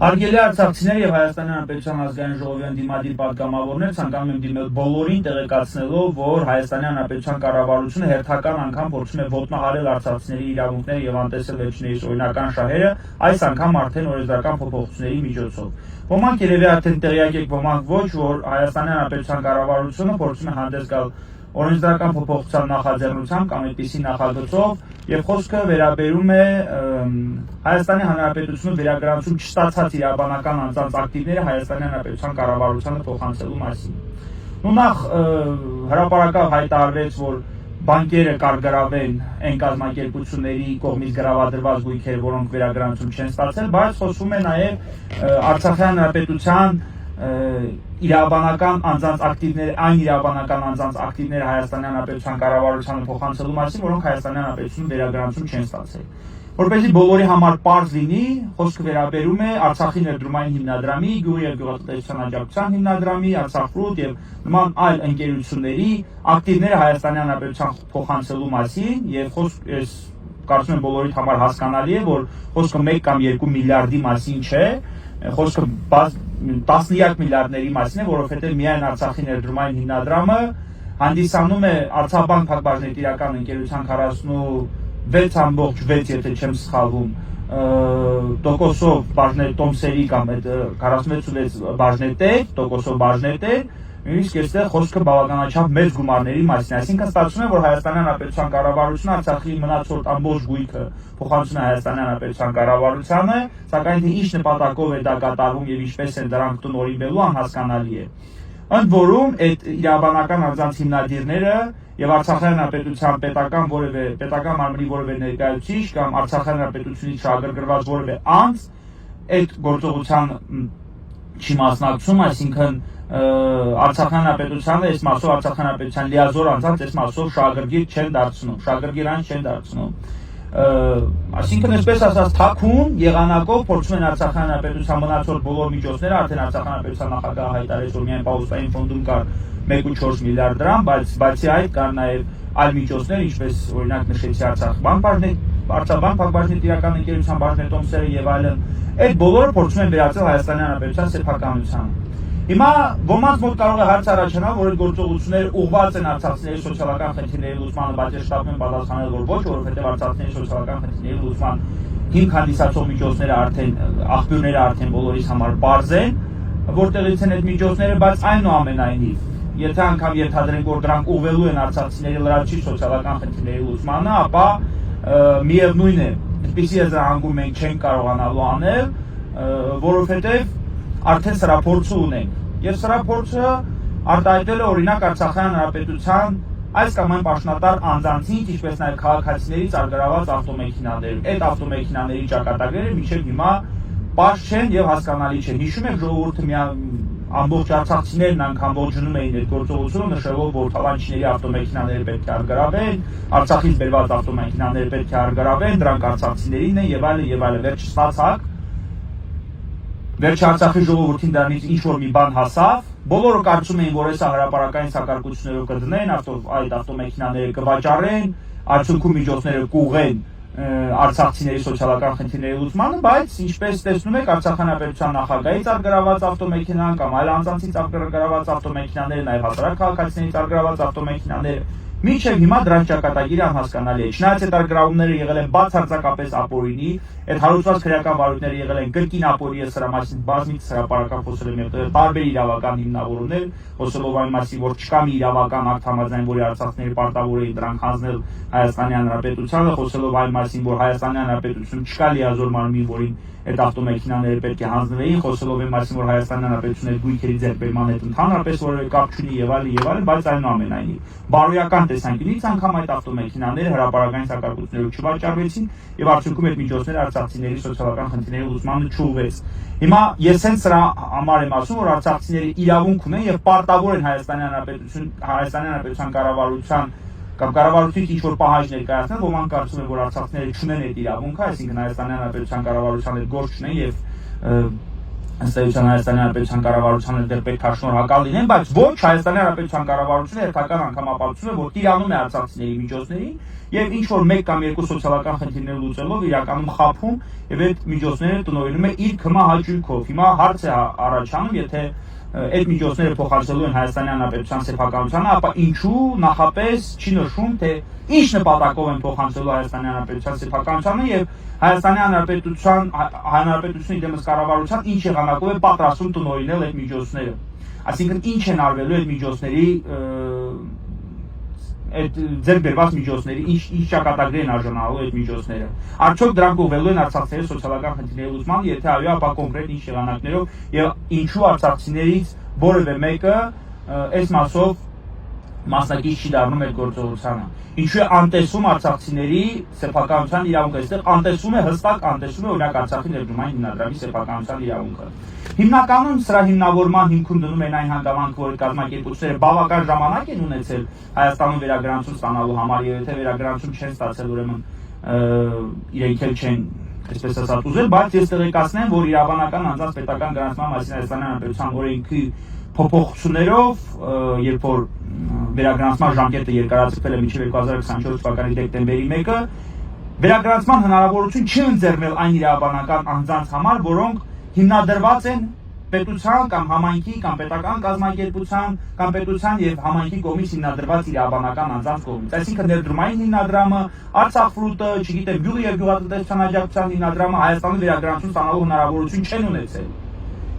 Հարգելի արցախցիներ եւ Հայաստանի Հանրապետության ազգային ժողովի ընդդիմադիր պատգամավորներ, ցանկանում եմ դիմել բոլորին տեղեկացնելով, որ Հայաստանի Հանրապետության կառավարությունը հերթական անգամ փորձում է ոտնահարել արցախցիների իրավունքները եւ անտեսել վերջինիս օրինական շահերը, այս անգամ արդեն օրենսդրական փոփոխությունների միջոցով։ Ոմանք երևի արդեն տեղյակ եք, ոմանք ոչ, որ Հայաստանի Հանրապետության կառավարությունը փորձում է հանդես գալ օրենսդրական փոփոխության նախաձեռնությամբ կամ այդպիսի նախագծով եւ խոսքը վերաբերում է Հայաստանի Հանրապետությունը վերագրանցում չստացած իրավաբանական անձանց ակտիվները Հայաստանի Հանրապետության կառավարությանը փոխանցելու մասին։ Ու նախ հրապարակավ հայտարարվեց, որ բանկերը կարգրավեն այն կազմակերպությունների կողմից գրավադրված գույքերը, որոնք վերագրանցում չեն ստացել, բայց խոսվում է նաեւ Արցախի Հանրապետության իրավաբանական անձանց ակտիվները, այն իրավաբանական անձանց ակտիվները Հայաստանի Հանրապետության կառավարությանը փոխանցելու մասին, որոնք Հայաստանի Հանրապետությունը վերագրանցում չեն ստացել։ Որպեսզի բոլորի համար պարզ լինի, խոսքը վերաբերում է Արցախի ներդրումային հիմնադրամի, Գյուղի եւ գյուղատնտեսության աջակցության հիմնադրամի, Արցախրուտ եւ նման այլ ընկերությունների ակտիվները Հայաստանի Հանրապետության փոխանցելու մասին եւ խոսք ես կարծում եմ բոլորիդ համար հասկանալի է, որ խոսքը 1 կամ 2 միլիարդի մասին չէ, խոսքը տասնյակ միլիարդների մասին է, որովհետև միայն Արցախի ներդրումային հիմնադրամը հանդիսանում է Արցախբանկ փակbaşնետիրական ընկերության 46.6, եթե չեմ սխալվում, տոկոսով բաժնետոմսերի կամ այդ 46 բաժնետեր, բաժնետեր, նույնիսկ այստեղ խոսքը բավականաչափ մեծ գումարների մասին, այսինքն ստացվում է, որ Հայաստանի Հանրապետության կառավարությունը Արցախի մնացորդ ամբողջ գույքը փոխանցում է Հայաստանի Հանրապետության կառավարությանը, սակայն թե ինչ նպատակով է դա կատարվում եւ ինչպես են դրանք տնօրինվելու անհասկանալի է։ Ընդ որում այդ իրավաբանական անձանց հիմնադիրները եւ Արցախի Հանրապետության պետական մարմնի որևէ ներկայացուցիչ կամ Արցախի Հանրապետությունից շահագրգռված որևէ անձ այդ գործողության չի մասնակցում, այսինքն Արցախի Հանրապետությանը այս մասով Արցախի Հանրապետության լիազոր անձանց այս մասով շահագրգիռ չեն դարձնում, այսինքն այսպես ասած թաքուն եղանակով փորձում են Արցախի Հանրապետության մնացորդ բոլոր միջոցները, արդեն Արցախի Հանրապետության նախագահը հայտարարեց, որ միայն պահոստային ֆոնդում կար 1.4 միլիարդ դրամ, բայց բացի այդ կար նաև այլ միջոցներ, ինչպես օրինակ նշեցի Արցախբանկ փակbaşնետիրական ընկերության բաժնետոմսերը եւ այլն, այդ բոլորը փորձում են վերածել Հայաստանի Հանրապետության սեփականությանը։ Հիմա ոմանց մոտ կարող է հարց առաջանալ, որ այդ գործողությունները ուղղված են արցախցիների սոցիալական խնդիրների լուծմանը, բայց ես շտապում եմ պատասխանել, որ ոչ, որովհետև արցախցիների սոցիալական խնդիրների լուծման հիմք հանդիսացող միջոցները արդեն աղբյուրները արդեն բոլորիս համար պարզ են, որտեղից են այդ միջոցները, բայց այնուամենայնիվ, եթե անգամ ենթադրենք, որ դրանք ուղղվելու են արցախցիների լրացուցիչ սոցիալական խնդիրների լուծմանը, ապա միևնույն է, այդպիսի եզրահանգում մենք չենք կարողանալու անել, որովհետև արդեն սրա փորձը ունենք։ Եվ սրա փորձը արտահայտվել է օրինակ Արցախի Հանրապետության այս կամ այն պաշտոնատար անձանցից, ինչպես նաև քաղաքացիներից արգրաված ավտոմեքենաներ։ Այդ ավտոմեքենաների ճակատագրերը մինչև հիմա պարզ չեն եւ հասկանալի չեն։ Հիշում եք ժողովուրդը ամբողջ արցախցիներն անգամ ողջունում էին այդ գործողությունը, նշելով, որ թավանչիների ավտոմեքենաները պետք է արգրավեն, Արցախից բերված ավտոմեքենաները պետք է արգրավեն, դրանք արցախցիներին են եւ այլն, վերջ ստացակ։ Վերջ Արցախի ժողովրդին դրանից ինչ-որ մի բան հասավ, բոլորը կարծում էին, որ հեսա հրապարակային սակարկություններով կդնեն, այդ ավտոմեքենաները կվաճառեն, արդյունքում միջոցները կուղղեն արցախցիների սոցիալական խնդիրների լուծմանը, բայց ինչպես տեսնում եք, Արցախի Հանրապետության նախագահից արգրաված ավտոմեքենան կամ այլ անձանցից արգրաված ավտոմեքենաները, նաև հասարակ քաղաքացիներից արգրաված ավտոմեքենաները մինչև հիմա դրանց ճակատագիրը անհասկանալի է։ Չնայած այդ արգրավումները եղել են բացարձակապես ապօրինի, այդ հարուցված քրեական վարույթները եղել են կրկին ապօրինի, սրա մասին բազմիցս հրապարական խոսել եմ եւ տարբեր իրավական հիմնավորումներ, խոսելով այն մասին, որ չկա մի իրավական ակտ համաձայն, որի արցախցիները պարտավոր էին դրանք հանձնել Հայաստանի Հանրապետությանը, խոսելով այն մասին, որ Հայաստանի Հանրապետություն չկա լիազոր մարմին, որին այդ ավտոմեքենաները պետք է հանձնվեին, խոսելով այն մասին, որ Հայաստանի Հանրապետությունը այդ գույքերի ձեռքբերման հետ ընդհանրապես որևէ կապ չունի եւ այլն, բայց այնուամենայնիվ բարոյական տեսանկյունից անգամ այդ ավտոմեքենաները հրապարակային սակարկություններով չվաճառվեցին եւ արդյունքում այդ միջոցները արցախցիների սոցիալական խնդիրների լուծմանը չուղղվեց։ Հիմա ես հենց սրա համար եմ ասում, որ արցախցիները իրավունք ունեն եւ պարտավոր են Հայաստանի Հանրապետության կառավարության կամ կառավարությունից ինչ-որ պահանջ ներկայացնել, ոմանք կարծում են, որ արցախցիները չունեն այդ իրավունքը, այսինքն Հայաստանի Հանրապետության կառավարության հետ գործ չունեն եւ ըստ էության Հայաստանի Հանրապետության կառավարությանը դեռ պետք է շնորհակալ լինեն, բայց ոչ Հայաստանի Հանրապետության կառավարությունը հերթական անգամ ապացուցում է, որ տիրանում է արցախցիների միջոցներին եւ ինչ որ մեկ կամ երկու սոցիալական խնդիրներ լուծելով իրականում խափում եւ այդ միջոցները տնօրինում է իր քմահաճույքով։ Հիմա հարց է առաջանում, եթե այդ միջոցները փոխանցելու են Հայաստանի Հանրապետության սեփականությանը, ապա ինչու նախապես չի նշում, թե ինչ նպատակով են փոխանցելու Հայաստանի Հանրապետության սեփականությանը եւ Հայաստանի Հանրապետությունի դեմս կառավարության ինչ եղանակով է պատրաստում տնօրինել այդ միջոցները։ Այսինքն ինչ են արվելու այդ միջոցների այդ ձեռք բերված միջոցների ինչ ճակատագրի են արժանանալու այդ միջոցները։ Արդյոք դրանք ուղղվելու են արցախցիների սոցիալական խնդիրների լուծման, եթե այո, ապա կոնկրետ ինչ եղանակներով եւ ինչու արցախցիներից որևէ մեկը այս մասով մասնակից չի դառնում այդ գործողությանը։ Ինչու է անտեսում արցախցիների սեփականության իրավունքը, այստեղ անտեսում է, հստակ անտեսում է օրինակ Արցախի ներդրումային հիմնադրամի սեփականության իրավունքը։ Հիմնականում սրա հիմնավորման հիմքում դնում են այն հանգամանքը, որ կազմակերպությունները բավական ժամանակ են ունեցել Հայաստանում վերագրանցում ստանալու համար, եւ եթե վերագրանցում չեն ստացել, ուրեմն իրենք էլ չեն, այսպես ասած, ուզել, բայց ես տեղեկացնեմ, որ իրավաբանական անձանց պետական գրանցման մասին Հայաստանի Հանրապետության օրենքի փոփոխություններով, երբ որ վերագրանցման ժամկետը երկարացվել է մինչև 2024 թվականի դեկտեմբերի 1-ը, վերագրանցման հնարավորություն չի ընձեռնել այն իրավաբանական անձանց համար, որոնք հիմնադրված են պետության կամ համայնքի կամ պետական կազմակերպության կամ պետության եւ համայնքի կողմից հիմնադրված իրավաբանական անձանց կողմից։ Այսինքն ներդրումային հիմնադրամը, Արցախ ֆրուտը, չգիտեմ, գյուղի եւ գյուղատնտեսության աջակցության հիմնադրամը Հայաստանի վերագրանցում ստանալու հնարավորություն չեն ունեցել։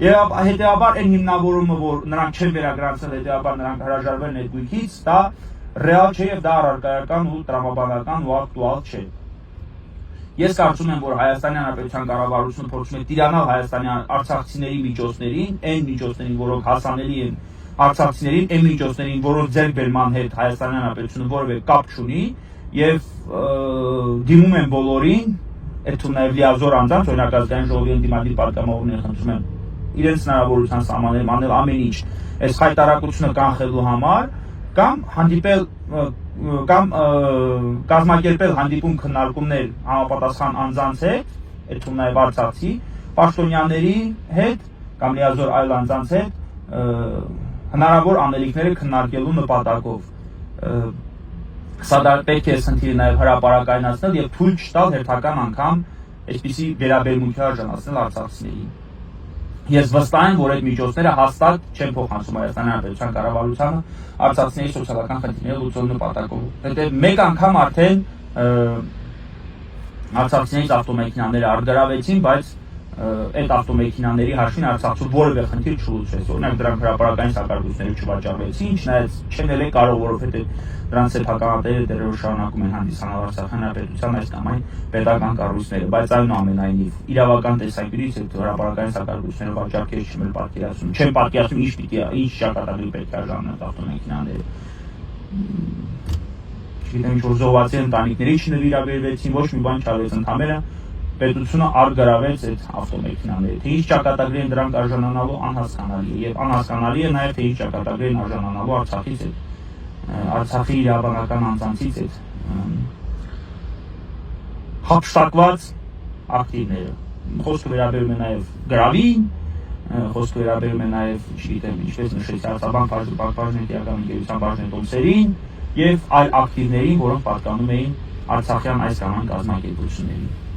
Եվ հետեւաբար այն հիմնավորումը, որ նրանք չեն վերագրանցել, հետեւաբար նրանք հրաժարվել են այդ գույքից, դա ռեալ չէ եւ դա առարկայական ու տրամաբանական ու ակտուալ չէ։ Ես կարծում եմ, որ Հայաստանի Հանրապետության կառավարությունը փորձում է տիրանալ Հայաստանի արցախցիների միջոցներին, այն միջոցներին, որոնք հասանելի են արցախցիներին, այն միջոցներին, որոնց ձեռքբերման հետ Հայաստանի Հանրապետությունը որևէ կապ չունի եւ դիմում են բոլորին, այդ թվում նաեւ լիազոր անձանց, օրինակ ազգային ժողովի ընդդիմադիր պատգամավորները խնդրում են իրենց հնարավորության սահմաններում անել ամեն ինչ այս խայտարակությունը կանխելու համար կամ հանդիպել կամ կազմակերպել հանդիպում քննարկումներ համապատասխան անձանց հետ, այդ թվում նաև արցախցի պաշտոնյաների հետ կամ լիազոր այլ անձանց հետ հնարավոր անելիքները քննարկելու նպատակով։ Սա դա պետք է խնդիրը նաև հրապարակայնացնել եւ թույլ չտալ հերթական անգամ այսպիսի վերաբերմունքի արժանացնել արցախցիներին։ Ես վստահ եմ, որ այդ միջոցները հաստատ չեն փոխանցում Հայաստանի Հանրապետության կառավարությանը արցախցիների սոցիալական խնդիրները լուծելու նպատակով։ Հետո մեկ անգամ արդեն արցախցիներից ավտոմեքենաները արգրավեցին, բայց այդ ավտոմեքենաների հաշվին Արցախում որևէ խնդիր չլուծվեց։ Օրինակ դրանք հրապարակային սակարկությունները չվաճառվեցին, չնայած չեն էլ կարող, որովհետեւ դրանց սեփականատերը դեռ շարունակում են հանդիսանալ Արցախի Հանրապետության այս կամ այն պետական կառույցները, բայց այնուամենայնիվ իրավական տեսանկյունից այդ հրապարակային սակարկությունները վաճառքից չեմ պատկերացնում։ Չեմ պատկերացնում ինչ ճակատագրի պետք է արժանանան ավտոմեքենաները։ Չգիտեմ, ինչ որ զոհվածի ընտանիքների չնվիրաբերվեցին, ոչ մի բան չարվեց, ընդհանրապես պետությունը արգրավեց այդ ավտոմեքենաները։ Թե ինչ ճակատագրի են դրանք արժանանալու անհասկանալի է, եւ անհասկանալի է նաեւ թե ինչ ճակատագրի են արժանանալու Արցախից այդ Արցախի իրավաբանական անձանցից այդ հափշտակված ակտիվները։ Խոսքը վերաբերում է նաեւ գրավին, խոսքը վերաբերում է նաեւ, չգիտեմ, ինչպես նշեցի, Արցախական բաժնետիրական ընկերության բաժնետոմսերին եւ այլ ակտիվներին, որոնք պատկանում էին արցախյան այս կամ այն կազմակերպություններին։